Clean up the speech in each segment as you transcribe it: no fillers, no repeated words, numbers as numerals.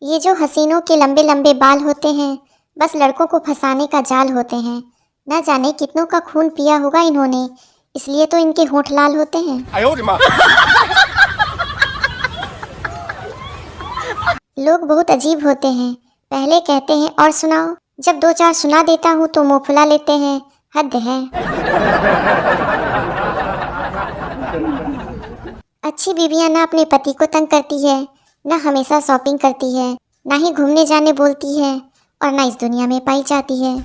ये जो हसीनों के लंबे लंबे बाल होते हैं, बस लड़कों को फंसाने का जाल होते हैं। न जाने कितनों का खून पिया होगा इन्होंने, इसलिए तो इनके होंठ लाल होते हैं। लोग बहुत अजीब होते हैं, पहले कहते हैं और सुनाओ, जब दो चार सुना देता हूँ तो मुंह फुला लेते हैं। हद है। अच्छी बीवियां ना अपने पति को तंग करती है, ना हमेशा शॉपिंग करती है, ना ही घूमने जाने बोलती है, और ना इस दुनिया में पाई जाती है।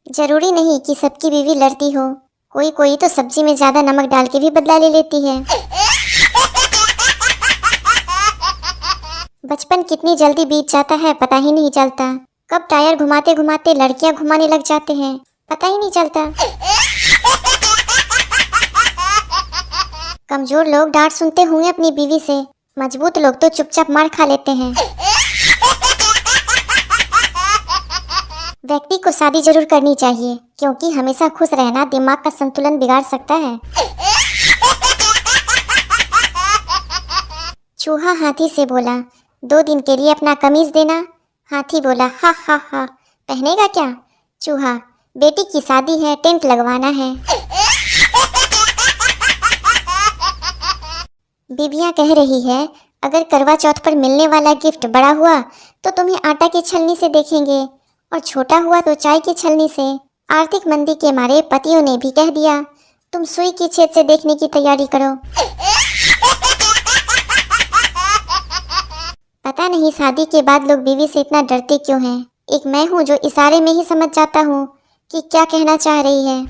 जरूरी नहीं कि सबकी बीवी लड़ती हो, कोई कोई तो सब्जी में ज्यादा नमक डाल के भी बदला ले लेती है। बचपन कितनी जल्दी बीत जाता है पता ही नहीं चलता। कब टायर घुमाते घुमाते लड़कियां घुमाने लग जाते हैं, पता ही नहीं चलता। कमजोर लोग डांट सुनते होंगे अपनी बीवी से, मजबूत लोग तो चुपचाप मार खा लेते हैं। व्यक्ति को शादी जरूर करनी चाहिए, क्योंकि हमेशा खुश रहना दिमाग का संतुलन बिगाड़ सकता है। चूहा हाथी से बोला, 2 दिन के लिए अपना कमीज देना। हाथी बोला, हा हा हा, पहनेगा क्या? चूहा, बेटी की शादी है, टेंट लगवाना है। बीबियां कह रही है, अगर करवा चौथ पर मिलने वाला गिफ्ट बड़ा हुआ तो तुम्हें आटा की छलनी से देखेंगे, और छोटा हुआ तो चाय की छलनी से। आर्थिक मंदी के मारे पतियों ने भी कह दिया, तुम सुई की छेद से देखने की तैयारी करो। पता नहीं शादी के बाद लोग बीवी से इतना डरते क्यों हैं। एक मैं हूँ जो इशारे में ही समझ जाता हूँ कि क्या कहना चाह रही है।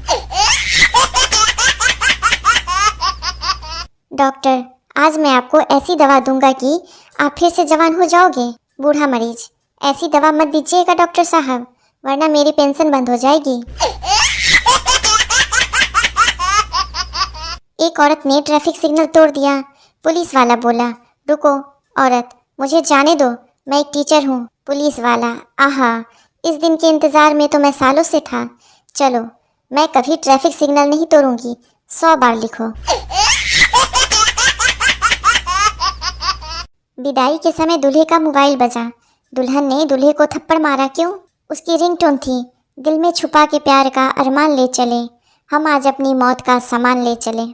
डॉक्टर, आज मैं आपको ऐसी दवा दूंगा कि आप फिर से जवान हो जाओगे। बूढ़ा मरीज, ऐसी दवा मत दीजिएगा डॉक्टर साहब, वरना मेरी पेंशन बंद हो जाएगी। एक औरत ने ट्रैफिक सिग्नल तोड़ दिया। पुलिस वाला बोला, रुको औरत, मुझे जाने दो, मैं एक टीचर हूँ। पुलिस वाला, आहा, इस दिन के इंतजार में तो मैं सालों से था। चलो, मैं कभी ट्रैफिक सिग्नल नहीं तोड़ूंगी, 100 बार लिखो। विदाई के समय दूल्हे का मोबाइल बजा। दुल्हन ने दूल्हे को थप्पड़ मारा क्यों? उसकी रिंगटोन थी, दिल में छुपा के प्यार का अरमान ले चले, हम आज अपनी मौत का सामान ले चले।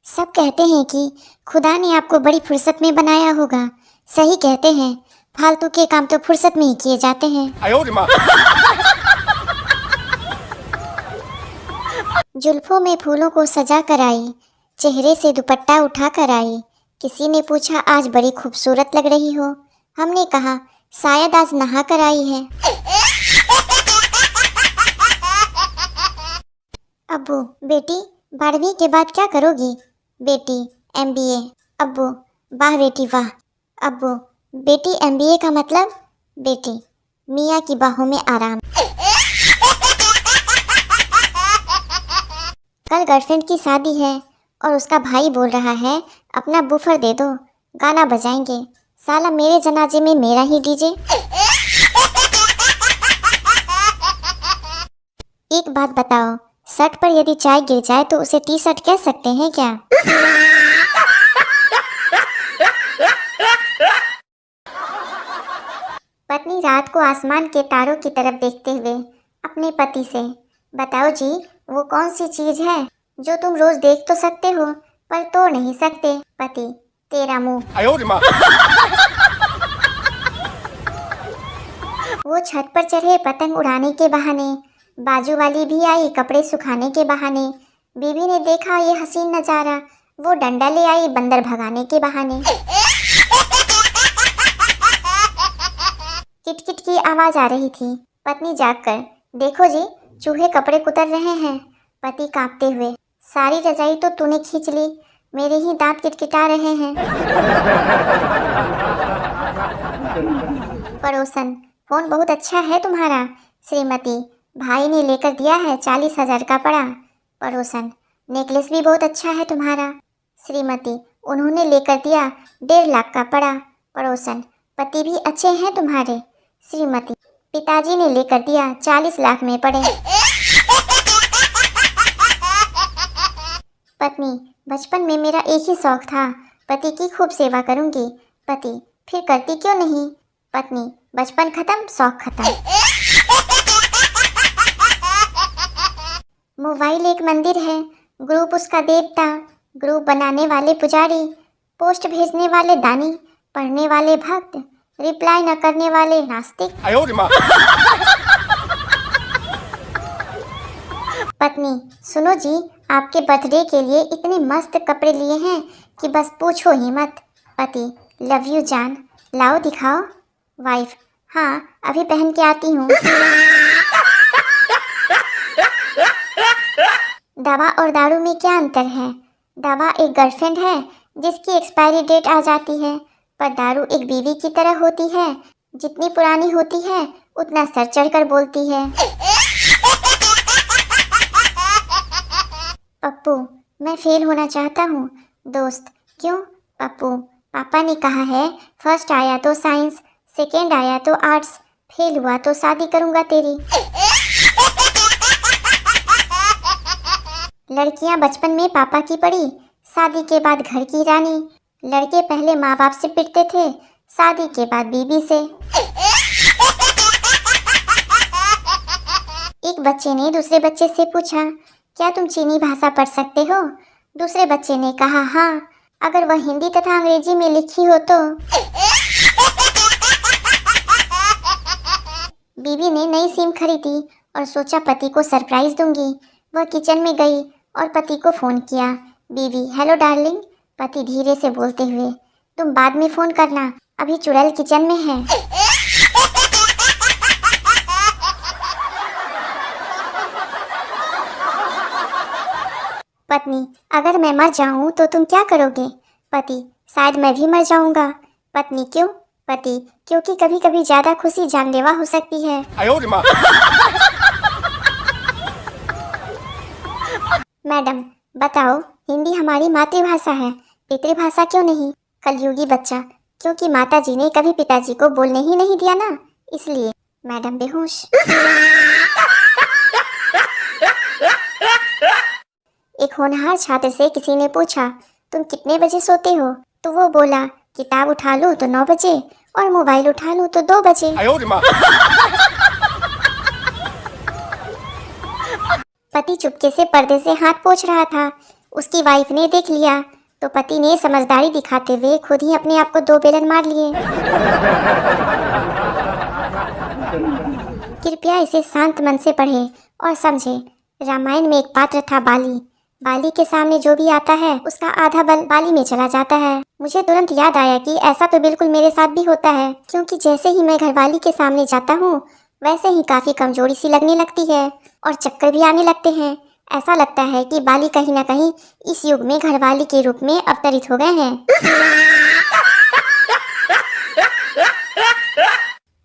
सब कहते हैं कि खुदा ने आपको बड़ी फुर्सत में बनाया होगा। सही कहते हैं, फालतू के काम तो फुर्सत में ही किए जाते हैं। जुल्फों में फूलों को सजा कर आई, चेहरे से दुपट्टा उठा कर आई। किसी ने पूछा, आज बड़ी खूबसूरत लग रही हो। हमने कहा, शायद आज नहा कर आई है। अब्बू, बेटी 12वीं के बाद क्या करोगी? बेटी, MBA। अब्बू, वाह बेटी वाह। अब्बू, बेटी MBA का मतलब? बेटी, मियाँ की बाहों में आराम। कल गर्लफ्रेंड की शादी है और उसका भाई बोल रहा है, अपना बूफर दे दो, गाना बजाएंगे। साला मेरे जनाजे में मेरा ही डीजे। एक बात बताओ, शर्ट पर यदि चाय गिर जाए तो उसे टी शर्ट कह सकते हैं क्या? पत्नी रात को आसमान के तारों की तरफ देखते हुए अपने पति से, बताओ जी, वो कौन सी चीज है जो तुम रोज देख तो सकते हो पर तोड़ नहीं सकते? पति, तेरा मुंह। वो छत पर चढ़े पतंग उड़ाने के बहाने, बाजू वाली भी आई कपड़े सुखाने के बहाने। बीवी ने देखा ये हसीन नजारा, वो डंडा ले आई बंदर भगाने के बहाने। किटकिट की आवाज आ रही थी। पत्नी जागकर, देखो जी, चूहे कपड़े कुतर रहे हैं। पति कांपते हुए, सारी रजाई तो तूने खींच ली, मेरे ही दांत किटकिटा रहे हैं। पड़ोसन, फोन बहुत अच्छा है तुम्हारा। श्रीमती, भाई ने लेकर दिया है, 40,000 का पड़ा। पड़ोसन, नेकलेस भी बहुत अच्छा है तुम्हारा। श्रीमती, उन्होंने लेकर दिया, 1.5 लाख का पड़ा। पड़ोसन, पति भी अच्छे हैं तुम्हारे। श्रीमती, पिताजी ने लेकर दिया, 40 लाख में पड़े। पत्नी, बचपन में मेरा एक ही शौक था, पति की खूब सेवा करूंगी। पति, फिर करती क्यों नहीं? पत्नी, बचपन खत्म, शौक खत्म। मोबाइल एक मंदिर है, ग्रुप उसका देवता, ग्रुप बनाने वाले पुजारी, पोस्ट भेजने वाले दानी, पढ़ने वाले भक्त, रिप्लाई न करने वाले नास्तिक। पत्नी, सुनो जी, आपके बर्थडे के लिए इतने मस्त कपड़े लिए हैं कि बस पूछो ही मत। पति, लव यू जान, लाओ दिखाओ। वाइफ, हाँ अभी पहन के आती हूँ। दवा और दारू में क्या अंतर है? दवा एक गर्लफ्रेंड है जिसकी एक्सपायरी डेट आ जाती है, पर दारू एक बीवी की तरह होती है, जितनी पुरानी होती है उतना सर चढ़कर बोलती है। पप्पू, मैं फेल होना चाहता हूँ। दोस्त, क्यों? पप्पू, पापा ने कहा है फर्स्ट आया तो साइंस, सेकेंड आया तो आर्ट्स, फेल हुआ तो शादी करूँगा तेरी। लड़कियां बचपन में पापा की पड़ी, शादी के बाद घर की रानी। लड़के पहले माँ बाप से पिटते थे, शादी के बाद बीबी से। एक बच्चे ने दूसरे बच्चे से पूछा, क्या तुम चीनी भाषा पढ़ सकते हो? दूसरे बच्चे ने कहा हाँ, अगर वह हिंदी तथा अंग्रेजी में लिखी हो तो। बीवी ने नई सिम खरीदी और सोचा पति को सरप्राइज दूंगी। वह किचन में गई और पति को फोन किया। बीवी, हेलो डार्लिंग। पति धीरे से बोलते हुए, तुम बाद में फोन करना, अभी चुड़ैल किचन में है। पत्नी, अगर मैं मर जाऊं तो तुम क्या करोगे? पति, शायद मैं भी मर जाऊंगा। पत्नी, क्यों? पति, क्योंकि कभी कभी ज्यादा खुशी जानलेवा हो सकती है। मैडम, बताओ, हिंदी हमारी मातृभाषा है, पितृभाषा क्यों नहीं? कलयुगी बच्चा, क्योंकि माताजी ने कभी पिताजी को बोलने ही नहीं दिया ना, इसलिए। मैडम बेहोश। एक होनहार छात्र से किसी ने पूछा, तुम कितने बजे सोते हो? तो वो बोला, किताब उठा लूं तो 9 बजे और मोबाइल उठा लूं तो 2 बजे। पति चुपके से पर्दे से हाथ पोंछ रहा था, उसकी वाइफ ने देख लिया तो पति ने समझदारी दिखाते हुए खुद ही अपने आप को 2 बेलन मार लिए। कृपया इसे शांत मन से पढ़ें और समझें। रामायण में एक पात्र था बाली। बाली के सामने जो भी आता है उसका आधा बल बाली में चला जाता है। मुझे तुरंत याद आया कि ऐसा तो बिल्कुल मेरे साथ भी होता है, क्योंकि जैसे ही मैं घरवाली के सामने जाता हूँ वैसे ही काफी कमजोरी सी लगने लगती है और चक्कर भी आने लगते हैं। ऐसा लगता है कि बाली कहीं ना कहीं इस युग में घरवाली के रूप में अवतरित हो गए हैं।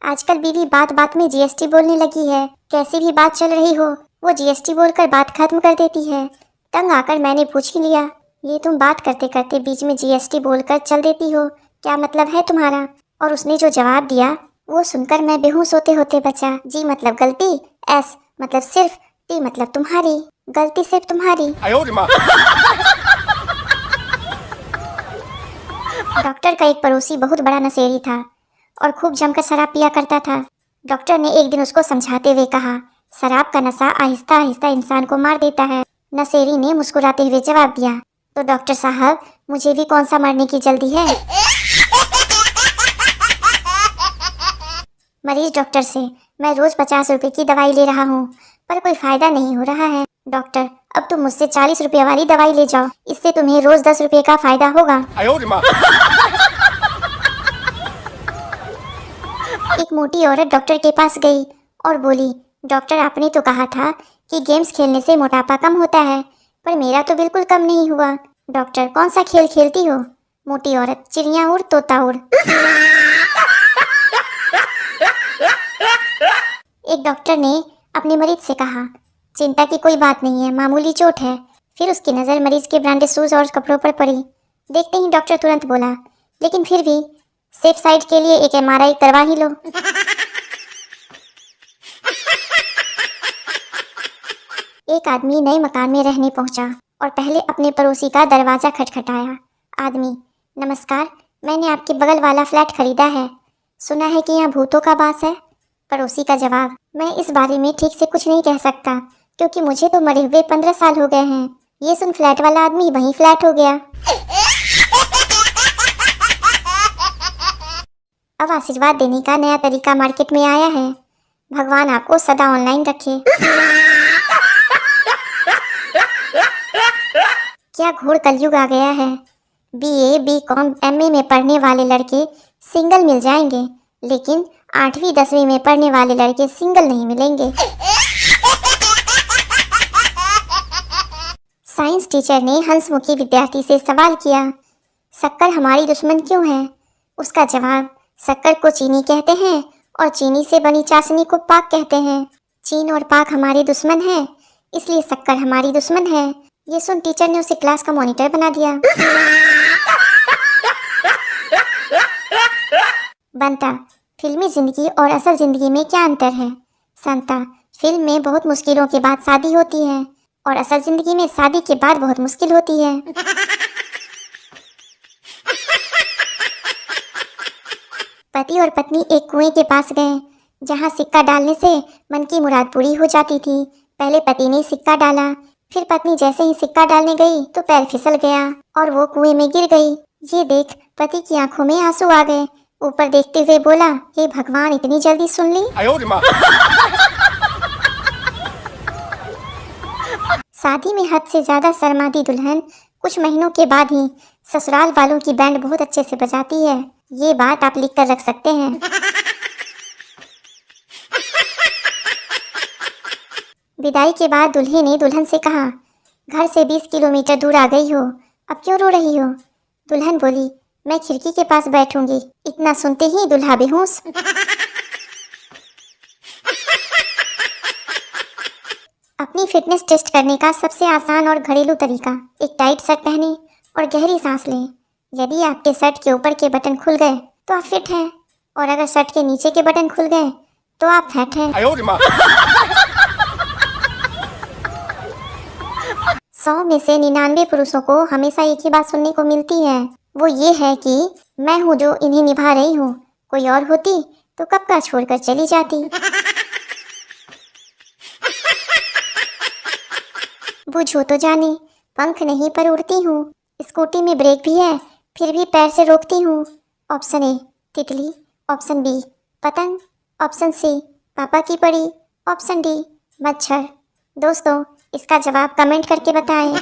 आजकल बीवी बात बात में जीएसटी बोलने लगी है। कैसी भी बात चल रही हो वो जीएसटी बोलकर बात खत्म कर देती है। तंग आकर मैंने पूछ ही लिया, ये तुम बात करते करते बीच में जीएसटी बोलकर चल देती हो, क्या मतलब है तुम्हारा? और उसने जो जवाब दिया वो सुनकर मैं बेहोश होते होते बचा। जी मतलब गलती, एस मतलब सिर्फ, टी मतलब तुम्हारी, गलती सिर्फ तुम्हारी। डॉक्टर का एक पड़ोसी बहुत बड़ा नशेड़ी था और खूब जमकर शराब पिया करता था। डॉक्टर ने एक दिन उसको समझाते हुए कहा, शराब का नशा आहिस्ता आहिस्ता इंसान को मार देता है। नशेड़ी ने मुस्कुराते हुए जवाब दिया, तो डॉक्टर साहब मुझे भी कौन सा मरने की जल्दी है? मरीज डॉक्टर से, मैं रोज 50 रुपए की दवाई ले रहा हूँ पर कोई फायदा नहीं हो रहा है। डॉक्टर, अब तुम मुझसे 40 रुपए वाली दवाई ले जाओ, इससे तुम्हें रोज 10 रुपए का फायदा होगा। एक मोटी औरत डॉक्टर के पास गई और बोली, डॉक्टर आपने तो कहा था कि गेम्स खेलने से मोटापा कम होता है, पर मेरा तो बिल्कुल कम नहीं हुआ। डॉक्टर, कौन सा खेल खेलती हो? मोटी औरत, चिड़िया उड़ तोता उड़। एक डॉक्टर ने अपने मरीज से कहा, चिंता की कोई बात नहीं है, मामूली चोट है। फिर उसकी नज़र मरीज के ब्रांडेड शूज और कपड़ों पर पड़ी। देखते ही डॉक्टर तुरंत बोला, लेकिन फिर भी सेफ साइड के लिए एक एमआरआई करवा ही लो। एक आदमी नए मकान में रहने पहुंचा और पहले अपने पड़ोसी का दरवाज़ा खटखटाया। आदमी, नमस्कार, मैंने आपके बगल वाला फ्लैट खरीदा है, सुना है कि यहाँ भूतों का वास है। पड़ोसी का जवाब, मैं इस बारे में ठीक से कुछ नहीं कह सकता क्योंकि मुझे तो मरे हुए 15 साल हो गए हैं। ये सुन फ्लैट वाला आदमी वहीं फ्लैट हो गया। अब आशीर्वाद देने का नया तरीका मार्केट में आया है। भगवान आपको सदा ऑनलाइन रखे। क्या घोर कलयुग आ गया है। BA, BCom, MA में पढ़ने वाले लड़के सिंगल मिल जाएंगे, लेकिन 8वीं 10वीं में पढ़ने वाले लड़के सिंगल नहीं मिलेंगे। साइंस टीचर ने हंसमुखी विद्यार्थी से सवाल किया, शक्कर हमारी दुश्मन क्यों है? उसका जवाब, शक्कर को चीनी कहते हैं और चीनी से बनी चाशनी को पाक कहते हैं। चीन और पाक हमारे दुश्मन हैं, इसलिए शक्कर हमारी दुश्मन है। ये सुन टीचर ने उसे क्लास का मॉनिटर बना दिया। बनता, फिल्मी जिंदगी और असल जिंदगी में क्या अंतर है? संता, फिल्म में बहुत मुश्किलों के बाद शादी होती है और असल जिंदगी में शादी के बाद बहुत मुश्किल होती है। पति और पत्नी एक कुएं के पास गए जहां सिक्का डालने से मन की मुराद पूरी हो जाती थी। पहले पति ने सिक्का डाला, फिर पत्नी जैसे ही सिक्का डालने गई तो पैर फिसल गया और वो कुएं में गिर गई। ये देख पति की आंखों में आंसू आ गए। ऊपर देखते हुए बोला, हे भगवान, इतनी जल्दी सुन ली। शादी में हद से ज्यादा शर्माती दुल्हन कुछ महीनों के बाद ही ससुराल वालों की बैंड बहुत अच्छे से बजाती है। ये बात आप लिख कर रख सकते हैं। विदाई के बाद दूल्हे ने दुल्हन से कहा, घर से 20 किलोमीटर दूर आ गई हो, अब क्यों रो रही हो? दुल्हन बोली, मैं खिड़की के पास बैठूंगी। इतना सुनते ही दुल्हा बेहोश। अपनी फिटनेस टेस्ट करने का सबसे आसान और घरेलू तरीका, एक टाइट शर्ट पहने और गहरी सांस लें। यदि आपके शर्ट के ऊपर के बटन खुल गए तो आप फिट हैं, और अगर शर्ट के नीचे के बटन खुल गए तो आप फैट हैं। 100 में से 99 पुरुषों को हमेशा एक ही बात सुनने को मिलती है, वो ये है कि मैं हूँ जो इन्हें निभा रही हूँ, कोई और होती तो कब का छोड़कर चली जाती। बुझो तो जाने, पंख नहीं पर उड़ती हूँ। स्कूटी में ब्रेक भी है, फिर भी पैर से रोकती हूँ। ऑप्शन ए तितली, ऑप्शन बी पतंग, ऑप्शन सी पापा की परी, ऑप्शन डी मच्छर। दोस्तों, इसका जवाब कमेंट करके बताएं।